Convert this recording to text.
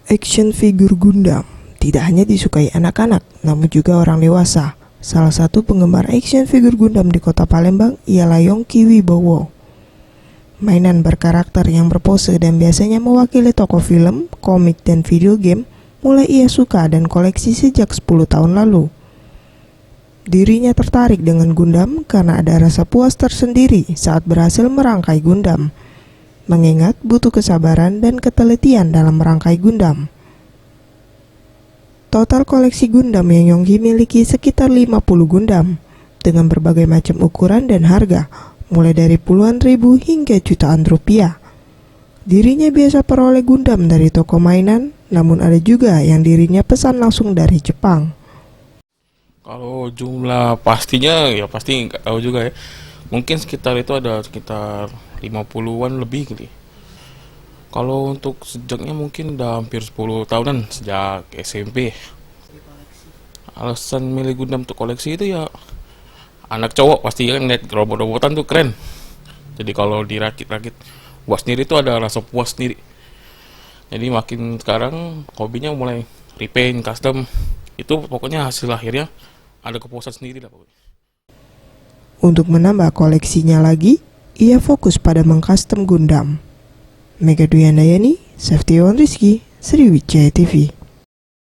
Action figure Gundam tidak hanya disukai anak-anak, namun juga orang dewasa. Salah satu penggemar action figure Gundam di kota Palembang ialah Yongki Wibowo. Mainan berkarakter yang berpose dan biasanya mewakili tokoh film, komik, dan video game mulai ia suka dan koleksi sejak 10 tahun lalu. Dirinya tertarik dengan Gundam karena ada rasa puas tersendiri saat berhasil merangkai Gundam, mengingat butuh kesabaran dan ketelitian dalam merangkai Gundam. Total koleksi Gundam yang Yongki miliki sekitar 50 Gundam, dengan berbagai macam ukuran dan harga, mulai dari puluhan ribu hingga jutaan rupiah. Dirinya biasa peroleh Gundam dari toko mainan, namun ada juga yang dirinya pesan langsung dari Jepang. Kalau jumlah pastinya ya pasti nggak tahu juga ya. Mungkin sekitar itu ada sekitar 50-an lebih kali. Kalau untuk sejaknya mungkin udah hampir 10 tahunan sejak SMP. Alasan milih Gundam untuk koleksi itu ya anak cowok pasti kan lihat robot-robotan tuh keren. Jadi kalau dirakit-rakit buat sendiri tuh ada rasa puas sendiri. Jadi makin sekarang hobinya mulai repaint, custom. Itu pokoknya hasil akhirnya ada kepuasan sendiri lah pokoknya. Untuk menambah koleksinya lagi, ia fokus pada mengcustom Gundam. Mega Duyandayani, Safety One Rizky, Sriwijaya TV.